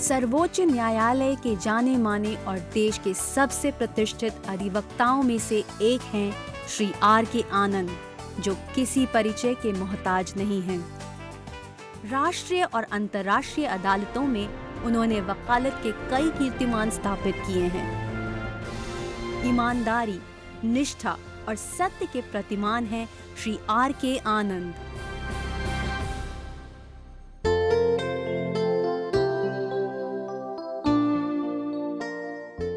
सर्वोच्च न्यायालय के जाने माने और देश के सबसे प्रतिष्ठित अधिवक्ताओं में से एक हैं श्री आर के आनंद, जो किसी परिचय के मोहताज नहीं हैं। राष्ट्रीय और अंतर्राष्ट्रीय अदालतों में उन्होंने वकालत के कई कीर्तिमान स्थापित किए हैं। ईमानदारी, निष्ठा और सत्य के प्रतिमान हैं श्री आर के आनंद।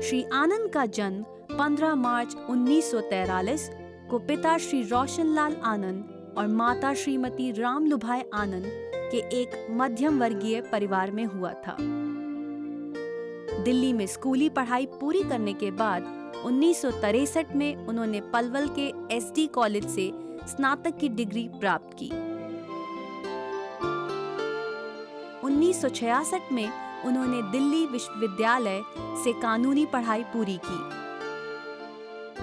श्री आनंद का जन्म 15 मार्च 1943 को पिता श्री रोशनलाल आनंद और माता श्रीमती रामलुभाई आनंद के एक मध्यम वर्गीय परिवार में हुआ था। दिल्ली में स्कूली पढ़ाई पूरी करने के बाद 1963 में उन्होंने पलवल के एसडी कॉलेज से स्नातक की डिग्री प्राप्त की। 1966 में उन्होंने दिल्ली विश्वविद्यालय से कानूनी पढ़ाई पूरी की।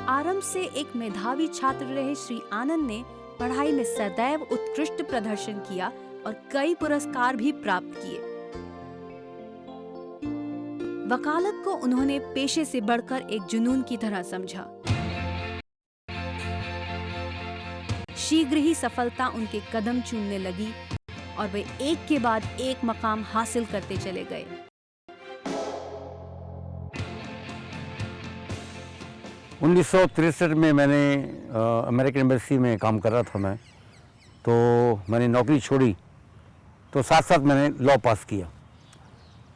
आरंभ से एक मेधावी छात्र रहे श्री आनंद ने पढ़ाई में सदैव उत्कृष्ट प्रदर्शन किया और कई पुरस्कार भी प्राप्त किए। वकालत को उन्होंने पेशे से बढ़कर एक जुनून की तरह समझा। शीघ्र ही सफलता उनके कदम चूमने लगी और वे एक के बाद एक मकाम हासिल करते चले गए। उन्नीस 1963 में मैंने अमेरिकन एम्बेसी में काम कर रहा था मैं, तो मैंने नौकरी छोड़ी, तो साथ साथ मैंने लॉ पास किया।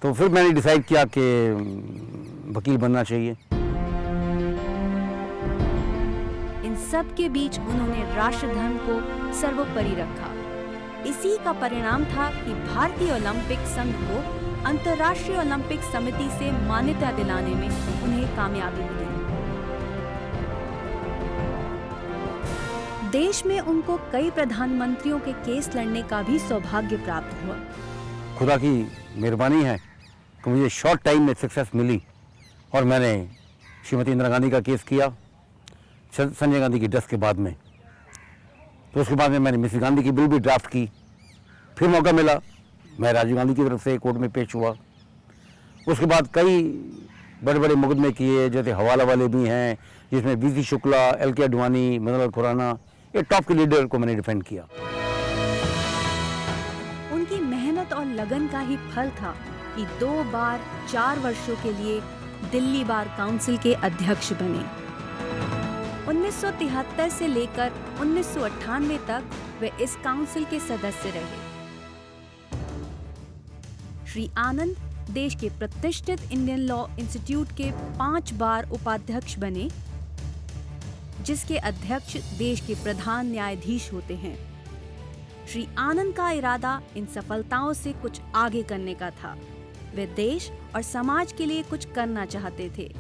तो फिर मैंने डिसाइड किया कि वकील बनना चाहिए। इन सब के बीच उन्होंने राष्ट्रधर्म को सर्वोपरि रखा। इसी का परिणाम था कि भारतीय ओलंपिक संघ को अंतर्राष्ट्रीय ओलंपिक समिति से मान्यता दिलाने में उन्हें कामयाबी मिली। देश में उनको कई प्रधानमंत्रियों के केस लड़ने का भी सौभाग्य प्राप्त हुआ। खुदा की मेहरबानी है कि मुझे शॉर्ट टाइम में सक्सेस मिली और मैंने श्रीमती इंदिरा गांधी का केस किया संजय गांधी की डेथ के बाद में। तो उसके बाद में मैंने मिसेस गांधी की बिल भी ड्राफ्ट की। फिर मौका मिला, मैं राजीव गांधी की तरफ से कोर्ट में पेश हुआ। उसके बाद कई बड़े बड़े मुकदमे किए, जैसे हवाला वाले भी हैं, जिसमें वीसी शुक्ला, एल.के. अडवाणी, मनोहर खुराना, ये टॉप के लीडर को मैंने डिफेंड किया। उनकी मेहनत और लगन का ही फल था कि 2 बार 4 वर्षों के लिए दिल्ली बार काउंसिल के अध्यक्ष बने। 1973 से लेकर 1998 तक वे इस काउंसिल के सदस्य रहे। श्री आनंद देश के प्रतिष्ठित इंडियन लॉ इंस्टीट्यूट के 5 बार उपाध्यक्ष बने, जिसके अध्यक्ष देश के प्रधान न्यायाधीश होते हैं। श्री आनंद का इरादा इन सफलताओं से कुछ आगे करने का था। वे देश और समाज के लिए कुछ करना चाहते थे।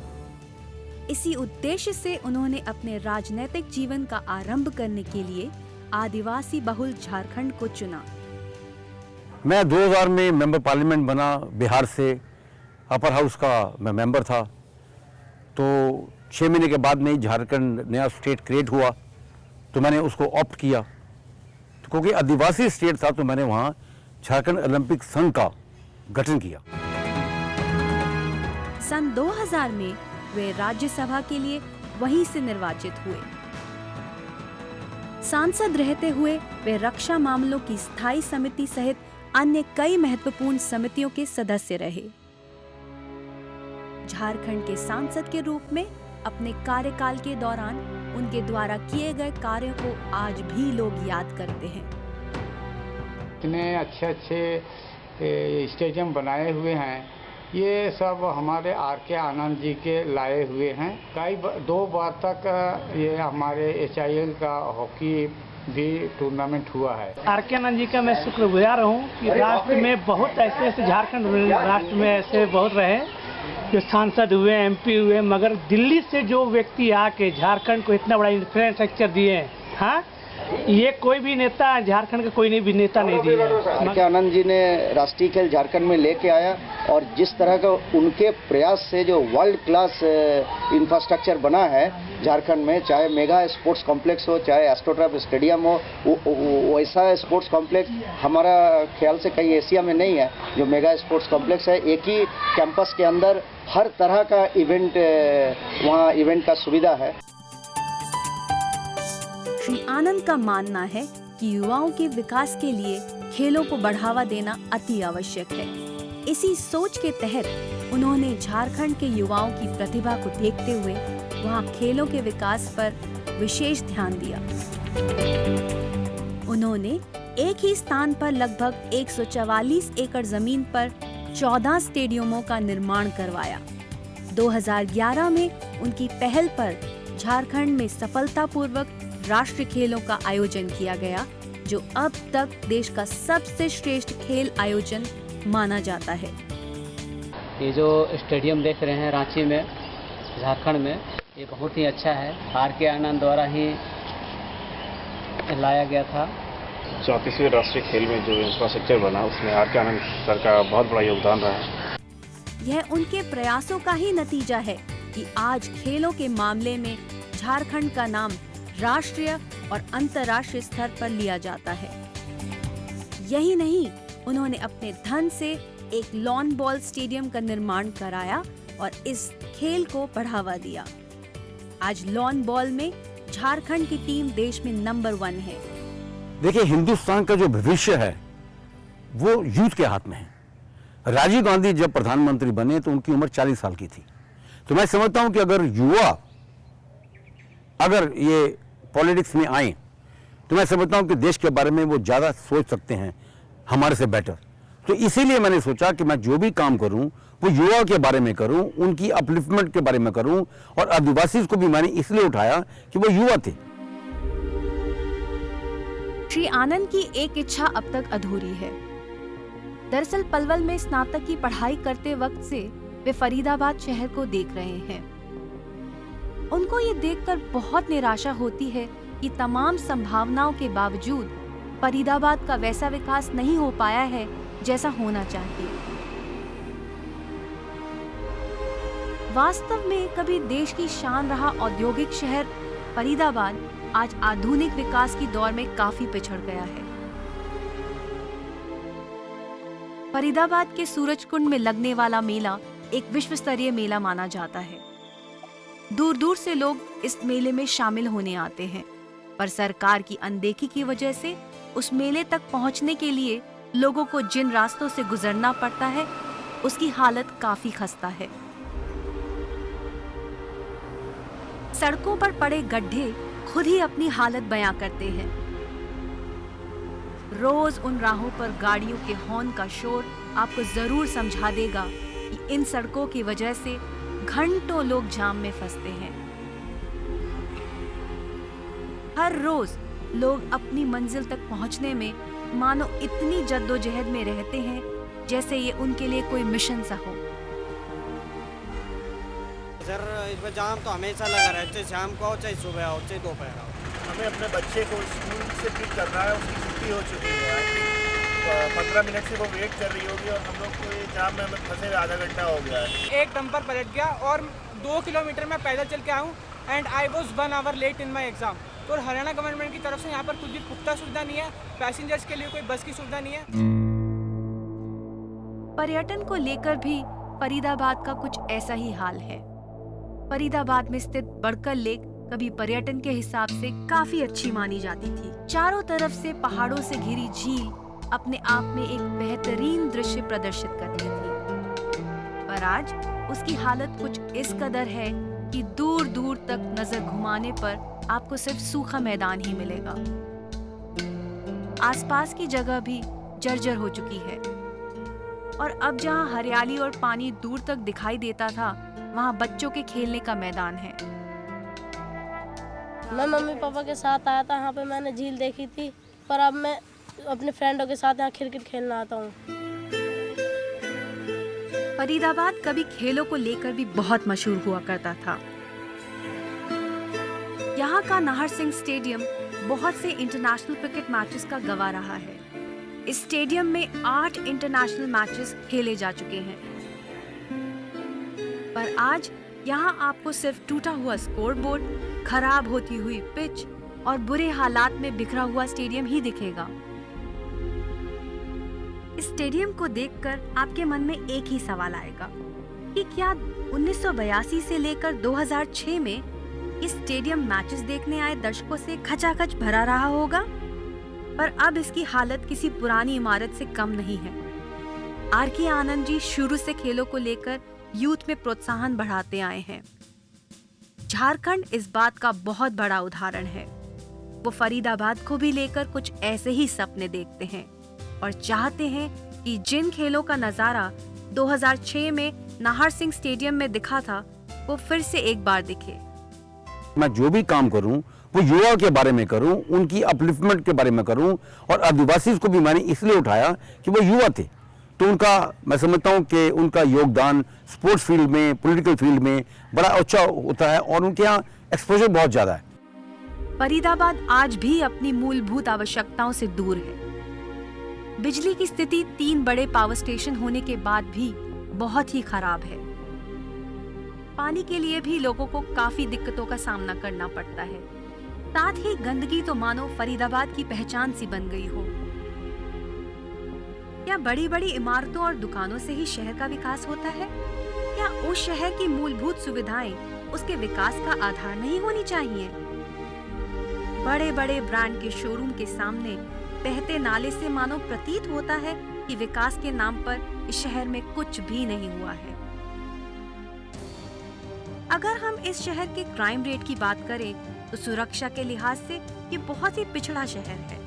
इसी उद्देश्य से उन्होंने अपने राजनीतिक जीवन का आरंभ करने के लिए आदिवासी बहुल झारखंड को चुना। मैं 2000 में मेंबर पार्लियामेंट बना, बिहार से अपर हाउस का मैं मेंबर था। तो 6 महीने के बाद में झारखंड नया स्टेट क्रिएट हुआ, तो मैंने उसको ऑप्ट किया। तो क्योंकि आदिवासी स्टेट था, तो मैंने वहाँ झारखंड ओलंपिक संघ का गठन किया। सन 2000 में वे राज्यसभा के लिए वहीं से निर्वाचित हुए। सांसद रहते हुए वे रक्षा मामलों की स्थायी समिति सहित अन्य कई महत्वपूर्ण समितियों के सदस्य रहे। झारखंड के सांसद के रूप में अपने कार्यकाल के दौरान उनके द्वारा किए गए कार्यों को आज भी लोग याद करते हैं। इतने अच्छे स्टेडियम बनाए हुए हैं, ये सब हमारे आर के आनंद जी के लाए हुए हैं। 2 बार तक ये हमारे HIL का हॉकी भी टूर्नामेंट हुआ है। आर के आनंद जी का मैं शुक्रगुजार हूँ कि राष्ट्र में बहुत ऐसे झारखंड राष्ट्र में ऐसे बहुत रहे जो सांसद हुए, MP हुए, मगर दिल्ली से जो व्यक्ति आके झारखंड को इतना बड़ा इंफ्रास्ट्रक्चर दिए हैं, हाँ, ये कोई भी नेता झारखंड का कोई भी नेता नहीं दिया है। आर के आनंद जी ने राष्ट्रीय खेल झारखंड में लेके आया और जिस तरह का उनके प्रयास से जो वर्ल्ड क्लास इंफ्रास्ट्रक्चर बना है झारखंड में, चाहे मेगा स्पोर्ट्स कॉम्प्लेक्स हो, चाहे एस्ट्रोटर्फ स्टेडियम हो, वैसा स्पोर्ट्स कॉम्प्लेक्स हमारा ख्याल से कहीं एशिया में नहीं है। जो मेगा स्पोर्ट्स कॉम्प्लेक्स है, एक ही कैंपस के अंदर हर तरह का इवेंट, वहाँ इवेंट का सुविधा है। श्री आनंद का मानना है कि युवाओं के विकास के लिए खेलों को बढ़ावा देना अति आवश्यक है। इसी सोच के तहत उन्होंने झारखंड के युवाओं की प्रतिभा को देखते हुए वहां खेलों के विकास पर विशेष ध्यान दिया। उन्होंने एक ही स्थान पर लगभग 144 एकड़ जमीन पर 14 स्टेडियमों का निर्माण करवाया। 2011 में उनकी पहल पर झारखंड में सफलतापूर्वक राष्ट्रीय खेलों का आयोजन किया गया, जो अब तक देश का सबसे श्रेष्ठ खेल आयोजन माना जाता है। ये जो स्टेडियम देख रहे हैं रांची में, झारखंड में, ये बहुत ही अच्छा है। आर के आनंद द्वारा ही लाया गया था। 34वें राष्ट्रीय खेल में जो इंफ्रास्ट्रक्चर बना, उसमें आर के आनंद सर का बहुत बड़ा योगदान रहा है। यह उनके प्रयासों का ही नतीजा है कि आज खेलों के मामले में झारखंड का नाम राष्ट्रीय और अंतर्राष्ट्रीय स्तर पर लिया जाता है। यही नहीं, उन्होंने अपने धन से एक लॉन बॉल स्टेडियम का निर्माण कराया और इस खेल को बढ़ावा दिया। आज लॉन बॉल में झारखंड की टीम देश में नंबर 1 है। देखिए, हिंदुस्तान का जो भविष्य है वो यूथ के हाथ में है। राजीव गांधी जब प्रधानमंत्री बने तो उनकी उम्र 40 साल की थी। तो मैं समझता हूं कि अगर युवा ये पॉलिटिक्स में आए तो मैं समझता हूं कि देश के बारे में वो ज्यादा सोच सकते हैं हमारे से बेटर। तो इसीलिए मैंने सोचा कि मैं जो भी काम करूं वो युवा के बारे में करूं, उनकी अपलिफ्टमेंट के बारे में करूं। और आदिवासी को भी मैंने इसलिए उठाया कि वो युवा थे। श्री आनंद की एक इच्छा अब तक अधूरी है। दरअसल पलवल में स्नातक की पढ़ाई करते वक्त से वे फरीदाबाद शहर को देख रहे हैं। उनको ये देखकर बहुत निराशा होती है कि तमाम संभावनाओं के बावजूद फरीदाबाद का वैसा विकास नहीं हो पाया है जैसा होना चाहिए। वास्तव में कभी देश की शान रहा औद्योगिक शहर फरीदाबाद आज आधुनिक विकास की दौर में काफी पिछड़ गया है। फरीदाबाद के सूरजकुंड में लगने वाला मेला एक विश्व स्तरीय मेला माना जाता है। दूर दूर से लोग इस मेले में शामिल होने आते हैं, पर सरकार की अनदेखी की वजह से उस मेले तक पहुंचने के लिए लोगों को जिन रास्तों से गुजरना पड़ता है उसकी हालत काफी खस्ता है। सड़कों पर पड़े गड्ढे खुद ही अपनी हालत बयां करते हैं। रोज उन राहों पर गाड़ियों के हॉर्न का शोर आपको जरूर समझा देगा कि इन सड़कों की वजह से घंटों लोग जाम में फंसते हैं। हर रोज लोग अपनी मंजिल तक पहुंचने में मानो इतनी जद्दोजहद में रहते हैं जैसे ये उनके लिए कोई मिशन सा हो। सर, इसमें जाम तो हमेशा लगा रहा है, चाहे शाम को हो, चाहे सुबह हो, चाहे दोपहर हो। हमें अपने बच्चे को स्कूल से पिक करना है, उसकी छुट्टी हो चुकी है। 15 मिनट से वो वेट कर रही होगी और हम लोग को ये जाम में फंसे हुए आधा घंटा हो गया है। एक डंपर पलट गया और 2 किलोमीटर में पैदल चल के आया हूँ and I was 1 hour late in my exam. तो हरियाणा गवर्नमेंट की तरफ से यहाँ पर कुछ भी पुख्ता सुविधा नहीं है, पैसेंजर्स के लिए कोई बस की सुविधा नहीं है। पर्यटन को लेकर भी फरीदाबाद का कुछ ऐसा ही हाल है। फरीदाबाद में स्थित बड़कर लेक कभी पर्यटन के हिसाब से काफी अच्छी मानी जाती थी। चारों तरफ से पहाड़ों से घिरी झील अपने आप में एक बेहतरीन दृश्य प्रदर्शित करती थी, पर आज उसकी हालत कुछ इस कदर है कि दूर दूर तक नजर घुमाने पर आपको सिर्फ सूखा मैदान ही मिलेगा। आसपास की जगह भी जर्जर हो चुकी है और अब जहां हरियाली और पानी दूर तक दिखाई देता था, वहां बच्चों के खेलने का मैदान है। मैं मम्मी पापा के साथ आया था, यहाँ पे मैंने झील देखी थी, पर अब मैं अपने फ्रेंडों के साथ यहाँ क्रिकेट खेलना आता हूँ। फरीदाबाद कभी खेलों को लेकर भी बहुत मशहूर हुआ करता था। यहाँ का नाहर सिंह स्टेडियम बहुत से इंटरनेशनल क्रिकेट मैचेस का गवाह रहा है। इस स्टेडियम में 8 इंटरनेशनल मैचेस खेले जा चुके हैं, पर आज यहाँ आपको सिर्फ टूटा हुआ स्कोरबोर्ड, खराब होती हुई पिच और बुरे हालात में बिखरा हुआ स्टेडियम ही दिखेगा। इस स्टेडियम को देखकर आपके मन में एक ही सवाल आएगा कि क्या 1982 से लेकर 2006 में इस स्टेडियम मैचेस देखने आए दर्शकों से खचाखच भरा रहा होगा? पर अब इसकी हालत किसी पुरानी इमारत से कम नहीं है। आर.के. आनंद जी शुरू से खेलों को लेकर यूथ में प्रोत्साहन बढ़ाते आए हैं। झारखंड इस बात का बहुत बड़ा उदाहरण है। वो फरीदाबाद को भी लेकर कुछ ऐसे ही सपने देखते हैं और चाहते हैं कि जिन खेलों का नजारा 2006 में नाहर सिंह स्टेडियम में दिखा था, वो फिर से एक बार दिखे। मैं जो भी काम करूं वो युवा के बारे में करूं, उनकी अपलिफ्टमेंट के बारे में करूं, और आदिवासी को भी मैंने इसलिए उठाया कि वो युवा थे, तो उनका मैं समझता हूं कि उनका योगदान स्पोर्ट्स फील्ड में, पॉलिटिकल फील्ड में बड़ा अच्छा होता है और उनके यहाँ एक्सपोजर बहुत ज़्यादा है। फरीदाबाद आज भी अपनी मूलभूत आवश्यकताओं से दूर है। बिजली की स्थिति 3 बड़े पावर स्टेशन होने के बाद भी बहुत ही खराब है। पानी के लिए भी लोगों को काफी दिक्कतों का सामना करना पड़ता है। साथ ही गंदगी तो मानो फरीदाबाद की पहचान सी बन गई हो। क्या बड़ी बड़ी इमारतों और दुकानों से ही शहर का विकास होता है? क्या उस शहर की मूलभूत सुविधाएं उसके विकास का आधार नहीं होनी चाहिए? बड़े बड़े ब्रांड के शोरूम के सामने बहते नाले से मानो प्रतीत होता है कि विकास के नाम पर इस शहर में कुछ भी नहीं हुआ है। अगर हम इस शहर के क्राइम रेट की बात करें तो सुरक्षा के लिहाज से ये बहुत ही पिछड़ा शहर है।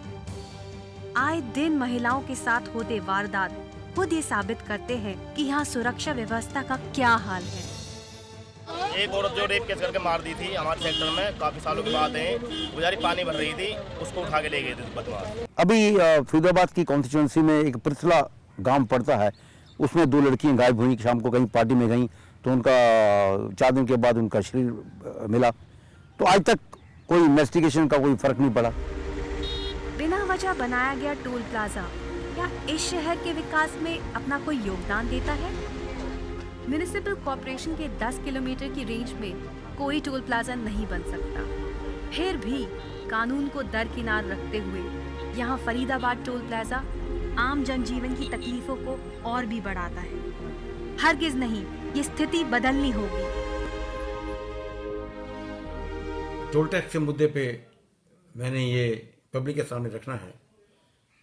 आए दिन महिलाओं के साथ होते वारदात खुद ये साबित करते हैं कि यहाँ सुरक्षा व्यवस्था का क्या हाल है। एक औरत जो रेप केस करके मार दी थी हमारे सेक्टर में, काफी सालों के बाद है, गुजारी पानी भर रही थी, उसको उठा के ले गए थे बदमाश। अभी फरीदाबाद की कॉन्स्टिट्यूंसी में एक पृथला गांव पड़ता है, उसमें 2 लड़कियां गायब हुई, शाम को कहीं पार्टी में गई तो उनका 4 दिन के बाद उनका शरीर मिला। तो आज तक कोई इन्वेस्टिगेशन का कोई फर्क नहीं पड़ा। बिना वजह बनाया गया टोल प्लाजा क्या इस शहर के विकास में अपना कोई योगदान देता है? म्युनिसिपल कॉर्पोरेशन के 10 किलोमीटर की रेंज में कोई टोल प्लाजा नहीं बन सकता। फिर भी कानून को दरकिनार रखते हुए यहाँ फरीदाबाद टोल प्लाजा आम जनजीवन की तकलीफों को और भी बढ़ाता है। हरगिज नहीं, ये स्थिति बदलनी होगी। टोल टैक्स के मुद्दे पे मैंने ये पब्लिक के सामने रखना है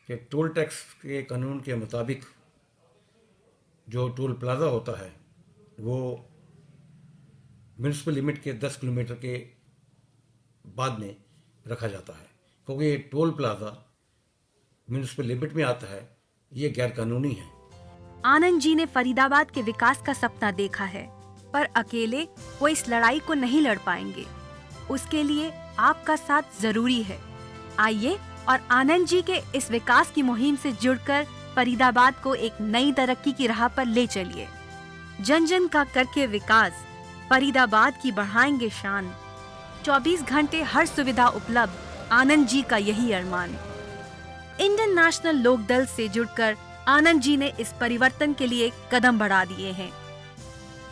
कि टोल टैक्स के कानून के मुताबिक जो टोल प्लाज़ा होता है वो म्यूनिसिपल लिमिट के 10 किलोमीटर के बाद में रखा जाता है, क्योंकि ये टोल प्लाज़ा म्यूनिसिपल लिमिट में आता है, ये गैर कानूनी है। आनंद जी ने फरीदाबाद के विकास का सपना देखा है, पर अकेले वो इस लड़ाई को नहीं लड़ पाएंगे। उसके लिए आपका साथ जरूरी है। आइए और आनंद जी के इस विकास की मुहिम से जुड़कर फरीदाबाद को एक नई तरक्की की राह पर ले चलिए। जन जन का करके विकास, फरीदाबाद की बढ़ाएंगे शान। 24 घंटे हर सुविधा उपलब्ध, आनंद जी का यही अरमान। इंडियन नेशनल लोकदल से जुड़कर आनंद जी ने इस परिवर्तन के लिए कदम बढ़ा दिए हैं।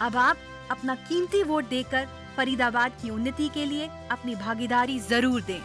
अब आप अपना कीमती वोट देकर फरीदाबाद की उन्नति के लिए अपनी भागीदारी जरूर दें।